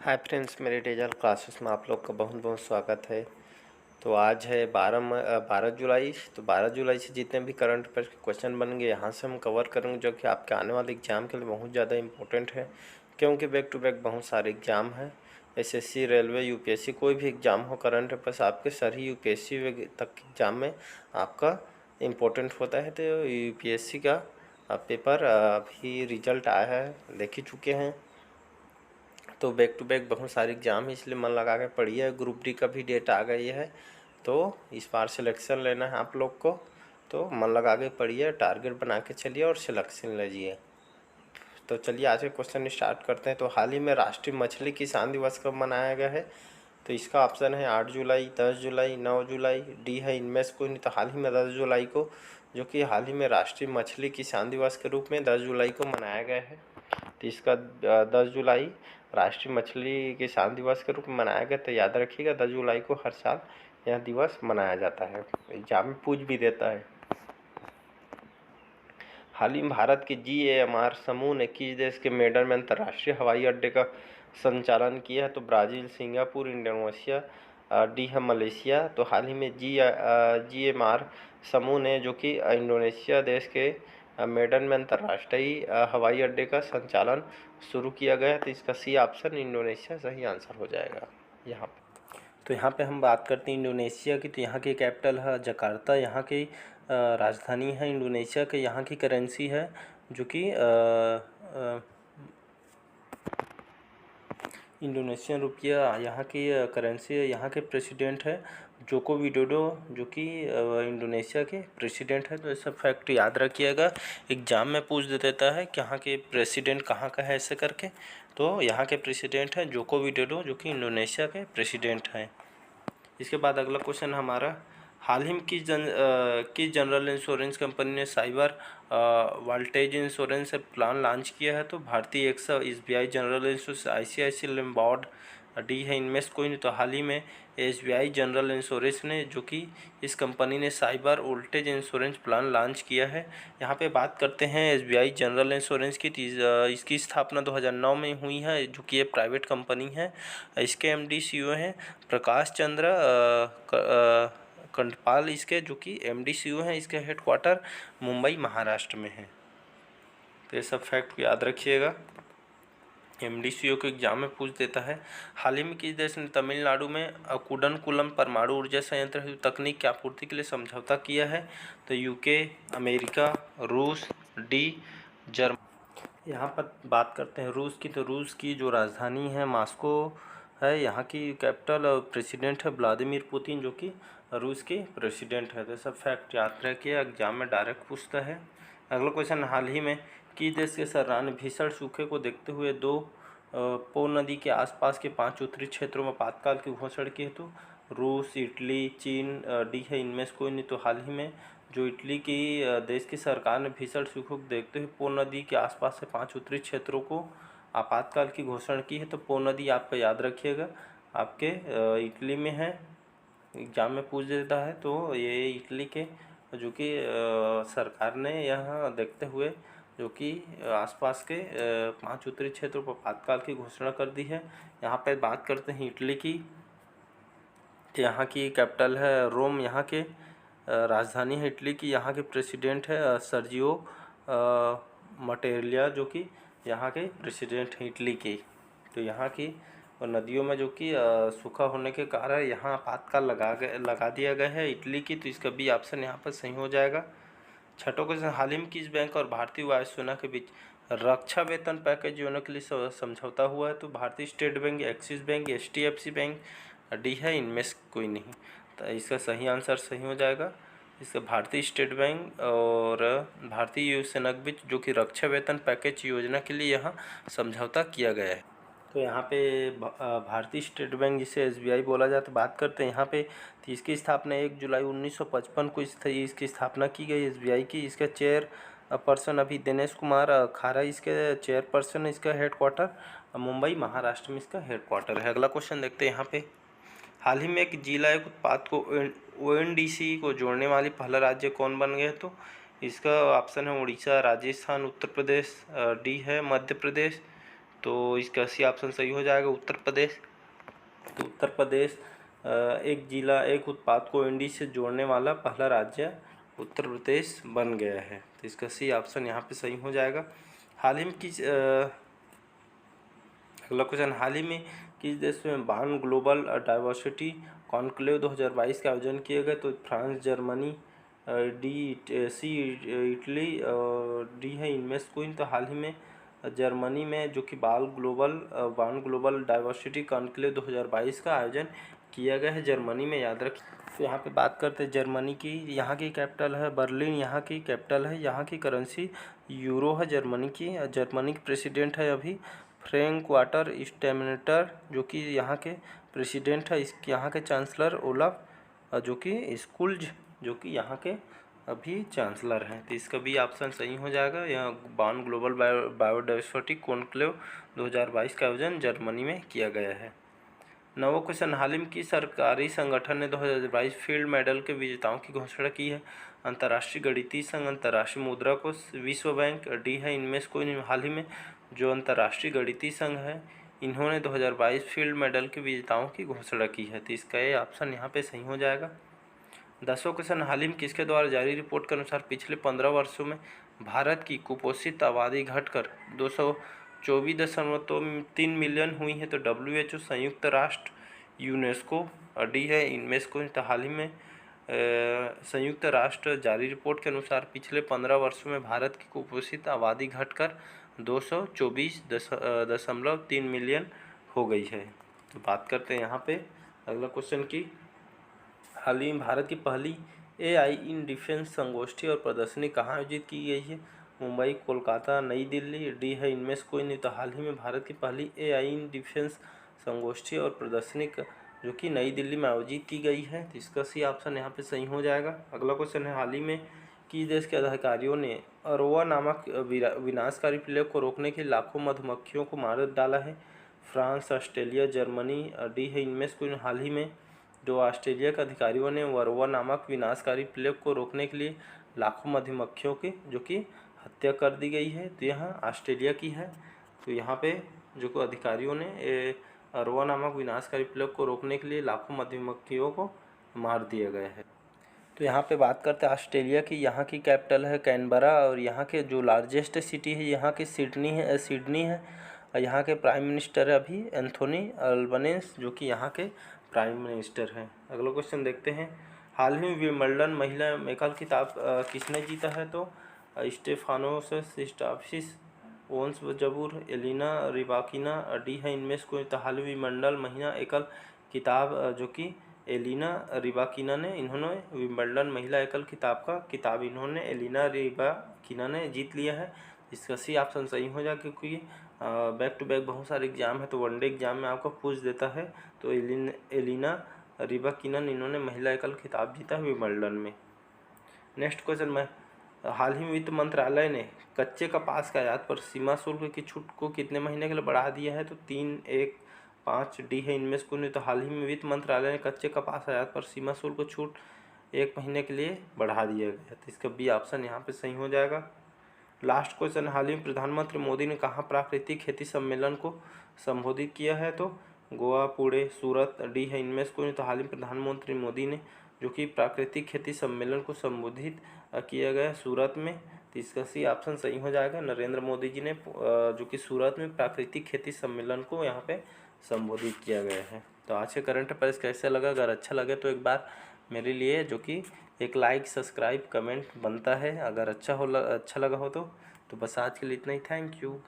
Hi friends, मेरे dazzle classes में आप लोग का बहुत बहुत स्वागत है। तो आज है 12 जुलाई। तो 12 जुलाई से जितने भी करंट अफेयर्स के क्वेश्चन बनेंगे यहाँ से हम कवर करेंगे, जो कि आपके आने वाले एग्ज़ाम के लिए बहुत ज़्यादा इम्पोर्टेंट है, क्योंकि बैक टू बैक बहुत सारे एग्ज़ाम हैं। एसएससी, रेलवे, यूपीएससी, कोई भी एग्ज़ाम हो, करंट अफेयर्स आपके सारी यूपीएससी तक के एग्ज़ाम में आपका इम्पोर्टेंट होता है। तो यूपीएससी का पेपर अभी रिजल्ट आया है, देख ही चुके हैं। तो बैक टू बैक बहुत सारे एग्ज़ाम है, इसलिए मन लगा के पढ़िए। ग्रुप डी का भी डेट आ गई है, तो इस बार सिलेक्शन लेना है आप लोग को, तो मन लगा के पढ़िए, टारगेट बना के चलिए और सिलेक्शन लीजिए। तो चलिए आज के क्वेश्चन स्टार्ट करते हैं। तो हाल ही में राष्ट्रीय मछली किसान दिवस कब मनाया गया है? तो इसका ऑप्शन है 8 जुलाई, 10 जुलाई, 9 जुलाई, डी है इनमें से कोई नहीं। तो हाल ही में 10 जुलाई को, जो कि हाल ही में राष्ट्रीय मछली किसान दिवस के रूप में 10 जुलाई को मनाया गया है। तो इसका 10 जुलाई राष्ट्रीय मछली किसान दिवस के रूप में मनाया गया। तो याद रखिएगा 10 जुलाई को हर साल यह दिवस मनाया जाता है, एग्जाम में पूछ भी देता है। हाल ही में भारत के GAMR समूह ने किस देश के मेडन में अंतर्राष्ट्रीय हवाई अड्डे का संचालन किया है? तो ब्राज़ील, सिंगापुर, इंडोनेशिया, डी है मलेशिया। तो हाल ही में GAMR समूह ने, जो कि इंडोनेशिया देश के मेडन में अंतर्राष्ट्रीय हवाई अड्डे का संचालन शुरू किया गया है। तो इसका सी ऑप्शन इंडोनेशिया सही आंसर हो जाएगा यहाँ पे। तो यहाँ पे हम बात करते हैं इंडोनेशिया की। तो यहाँ की कैपिटल है जकार्ता, यहाँ की राजधानी है इंडोनेशिया के। यहाँ की करेंसी है जो कि इंडोनेशियन रुपया यहाँ की करेंसी है। यहाँ के प्रेसिडेंट है जोको विडोडो, जो कि इंडोनेशिया के प्रेसिडेंट है। तो ये सब फैक्ट याद रखिएगा, एग्जाम में पूछ देता है कि यहाँ के प्रेसिडेंट कहाँ का है ऐसे करके। तो यहाँ के प्रेसिडेंट है जोको विडोडो, जो कि इंडोनेशिया के प्रेसिडेंट हैं। इसके बाद अगला क्वेश्चन हमारा, हाल ही में किस जनरल इंश्योरेंस कंपनी ने cyber voltage insurance plan launch किया है? तो भारतीय AXA, SBI general insurance, ICICI Lombard, D है इनमें से कोई नहीं। तो हाल ही में SBI जनरल इंश्योरेंस ने, जो कि इस कंपनी ने cyber voltage insurance plan launch किया है। यहाँ पे बात करते हैं SBI जनरल इंश्योरेंस की। इसकी स्थापना 2009 में हुई है, जो कि ये प्राइवेट कंपनी है। इसके MD CEO हैं प्रकाश चंद्र कंडपाल इसके, जो कि MD CEO हैं। इसके हेडक्वार्टर मुंबई महाराष्ट्र में है। तो ये सब फैक्ट याद रखिएगा, MD CEO को एग्जाम में पूछ देता है। हाल ही में किस देश ने तमिलनाडु में कुडनकुलम परमाणु ऊर्जा संयंत्र हेतु तकनीक की आपूर्ति के लिए समझौता किया है? तो UK, अमेरिका, रूस, डी जर्मनी। यहाँ पर बात करते हैं रूस की। तो रूस की जो राजधानी है मॉस्को है। यहाँ की कैपिटल और प्रेसिडेंट है व्लादिमीर पुतिन, जो कि रूस के प्रेसिडेंट है। तो सब फैक्ट याद रखिए, एग्जाम में डायरेक्ट पूछता है। अगला क्वेश्चन, हाल ही में किस देश के सरकार ने भीषण सूखे को देखते हुए पो नदी के आसपास के 5 उत्तरी क्षेत्रों में आपातकाल की घोषणा की है? तो रूस, इटली, चीन, डी है इनमें से कोई नहीं। तो हाल ही में जो इटली की देश की सरकार ने भीषण सूखे को देखते हुए पो नदी के आसपास से 5 उत्तरी क्षेत्रों को आपातकाल की घोषणा की है। तो पो नदी आपका याद रखिएगा, आपके इटली में है, एग्जाम में पूछ देता है। तो ये इटली के, जो कि सरकार ने यह देखते हुए, जो कि आसपास के 5 उत्तरी क्षेत्रों पर आपातकाल की घोषणा कर दी है। यहाँ पे बात करते हैं इटली की। यहाँ की कैपिटल है रोम, यहाँ के राजधानी है इटली की। यहाँ के प्रेसिडेंट है सर्जियो मटेरिया, जो कि यहाँ के प्रेसिडेंट हैं इटली के। तो यहाँ की नदियों में, जो कि सूखा होने के कारण यहाँ आपातकाल लगा दिया गया है इटली की। तो इसका बी ऑप्शन यहाँ पर सही हो जाएगा। छठों क्वेश्चन, हाल ही में किस बैंक और भारतीय वायुसेना के बीच रक्षा वेतन पैकेज योजना के लिए समझौता हुआ है? तो भारतीय state bank, axis bank, HDFC bank, D है इनमें से कोई नहीं। तो इसका सही आंसर सही हो जाएगा। इसका भारतीय स्टेट बैंक और भारतीय वायुसेना के बीच, जो कि रक्षा वेतन पैकेज योजना के लिए यहाँ समझौता किया गया है। तो यहाँ पे भारतीय स्टेट बैंक, जिसे SBI बोला जाता है, बात करते हैं यहाँ पे। तो इसकी स्थापना 1 जुलाई 1955 को इसकी स्थापना की गई SBI की। इसका चेयर पर्सन अभी दिनेश कुमार खारा इसके चेयरपर्सन है। इसका हेडक्वार्टर मुंबई महाराष्ट्र में इसका हेडक्वार्टर है। अगला क्वेश्चन देखते हैं यहाँ पे, हाल ही में एक जिला एक उत्पाद को ONDC को जोड़ने वाली पहला राज्य कौन बन गया? तो इसका ऑप्शन है उड़ीसा, राजस्थान, उत्तर प्रदेश, डी है मध्य प्रदेश। तो इसका सी ऑप्शन सही हो जाएगा उत्तर प्रदेश। तो उत्तर प्रदेश एक जिला एक उत्पाद को इंडी से जोड़ने वाला पहला राज्य उत्तर प्रदेश बन गया है। तो इसका सी ऑप्शन यहाँ पे सही हो जाएगा। हाल ही में अगला क्वेश्चन, हाल ही में किस देश में बान ग्लोबल डाइवर्सिटी कॉन्क्लेव 2022 का आयोजन किया गया? तो फ्रांस, जर्मनी, सी इटली, डी है इनमें कोई। तो हाल ही में जर्मनी में जो कि बान ग्लोबल डाइवर्सिटी कॉन्क्लेव 2022 का आयोजन किया गया है, जर्मनी में, याद रखिए। तो यहाँ पे बात करते हैं जर्मनी की। यहाँ की कैपिटल है बर्लिन, यहाँ की कैपिटल है, यहाँ की करेंसी यूरो है जर्मनी की। जर्मनी के प्रेसिडेंट है अभी फ्रैंक वाल्टर स्टेइनमायर, जो कि यहाँ के प्रेसिडेंट है। यहाँ के चांसलर ओलाफ जो कि स्कुल्ज, जो कि यहाँ के अभी चांसलर हैं। तो इसका भी ऑप्शन सही हो जाएगा। यह बान ग्लोबल बायोडाइवर्सिटी कॉन्क्लेव 2022 का आयोजन जर्मनी में किया गया है। नवा क्वेश्चन, हाल ही में किस सरकारी संगठन ने 2022 फील्ड मेडल के विजेताओं की घोषणा की है? अंतर्राष्ट्रीय गणितीय संघ, अंतर्राष्ट्रीय मुद्रा कोष, विश्व बैंक, डी है इनमें से कोई। हाल ही में जो अंतर्राष्ट्रीय गणितीय संघ है, इन्होंने 2022 फील्ड मेडल के विजेताओं की घोषणा की है। तो इसका ये ऑप्शन यहाँ पे सही हो जाएगा। 10वां क्वेश्चन, हाल ही में किसके द्वारा जारी रिपोर्ट के अनुसार पिछले 15 वर्षों में भारत की कुपोषित आबादी घटकर 224.3 मिलियन हुई है? तो WHO, संयुक्त राष्ट्र, यूनेस्को, डी है इनमें से कोई। तो हाल ही में संयुक्त राष्ट्र जारी रिपोर्ट के अनुसार पिछले 15 वर्षों में भारत की कुपोषित आबादी घटकर 224.3 मिलियन हो गई है। तो बात करते हैं यहाँ पे अगला क्वेश्चन की। हाल ही में भारत की पहली AI इन डिफेंस संगोष्ठी और प्रदर्शनी कहाँ आयोजित की गई है? मुंबई, कोलकाता, नई दिल्ली, डी है इनमें से कोई नहीं। तो हाल ही में भारत की पहली AI इन डिफेंस संगोष्ठी और प्रदर्शनी जो कि नई दिल्ली में आयोजित की गई है। तो इसका सी ऑप्शन यहाँ पे सही हो जाएगा। अगला क्वेश्चन है, हाल ही में किस देश के अधिकारियों ने अरोवा नामक विनाशकारी प्लेग को रोकने के लिए लाखों मधुमक्खियों को मार डाला है? फ्रांस, ऑस्ट्रेलिया, जर्मनी, डी है इनमें से कोई। हाल ही में जो ऑस्ट्रेलिया के अधिकारियों ने वरवा नामक विनाशकारी प्लेग को रोकने के लिए लाखों मधुमक्खियों की जो कि हत्या कर दी गई है। तो यहाँ ऑस्ट्रेलिया की है। तो यहाँ पे जो को अधिकारियों ने वरवा नामक विनाशकारी प्लेग को रोकने के लिए लाखों मधुमक्खियों को मार दिया गया है। तो यहाँ पे बात करते हैं ऑस्ट्रेलिया की। यहाँ की कैपिटल है कैनबरा और यहाँ के जो लार्जेस्ट सिटी है यहाँ की सिडनी है। और यहाँ के प्राइम मिनिस्टर है अभी एंथोनी अल्बनेज़, जो कि यहाँ के प्राइम मिनिस्टर हैं। अगला क्वेश्चन देखते हैं, हाल ही में विंबलडन महिला एकल खिताब किसने जीता है? तो Stefanos Tsitsipas, Ons Jabeur, Elena Rybakina, D है इनमें से कोई। तो हाल ही विंबलडन महिला एकल खिताब जो कि एलिना रिबाकिना ने इन्होंने विंबलडन महिला एकल खिताब इन्होंने एलिना रिबाकिना ने जीत लिया है। इसका सी ऑप्शन सही हो जाए, क्योंकि बैक टू बैक बहुत सारे एग्जाम है तो वनडे एग्जाम में आपको पूछ देता है। तो एलिना रिबाकिनन इन्होंने महिला एकल खिताब जीता है विंबलडन में। नेक्स्ट क्वेश्चन में, हाल ही में वित्त मंत्रालय ने कच्चे कपास के आयात पर सीमा शुल्क की छूट को कितने महीने के लिए बढ़ा दिया है? तो 3, 1, 5, डी है इनमें से कोई नहीं। तो हाल ही में वित्त मंत्रालय ने कच्चे कपास आयात पर सीमा शुल्क छूट 1 महीने के लिए बढ़ा दिया गया। तो इसका बी ऑप्शन यहाँ पे सही हो जाएगा। लास्ट क्वेश्चन, हाल ही में प्रधानमंत्री मोदी ने कहाँ प्राकृतिक खेती सम्मेलन को संबोधित किया है? तो गोवा, पुणे, सूरत, डी है इनमें से कोई नहीं। तो हाल ही में प्रधानमंत्री मोदी ने जो कि प्राकृतिक खेती सम्मेलन को संबोधित किया गया सूरत में। तो इसका सी ऑप्शन सही हो जाएगा। नरेंद्र मोदी जी ने जो कि सूरत में प्राकृतिक खेती सम्मेलन को यहाँ पे संबोधित किया गया है। तो आज के करंट अफेयर्स कैसे लगा? अगर अच्छा लगे तो एक बार मेरे लिए जो कि एक लाइक, सब्सक्राइब, कमेंट बनता है। अगर अच्छा लगा हो तो बस आज के लिए इतना ही। Thank you.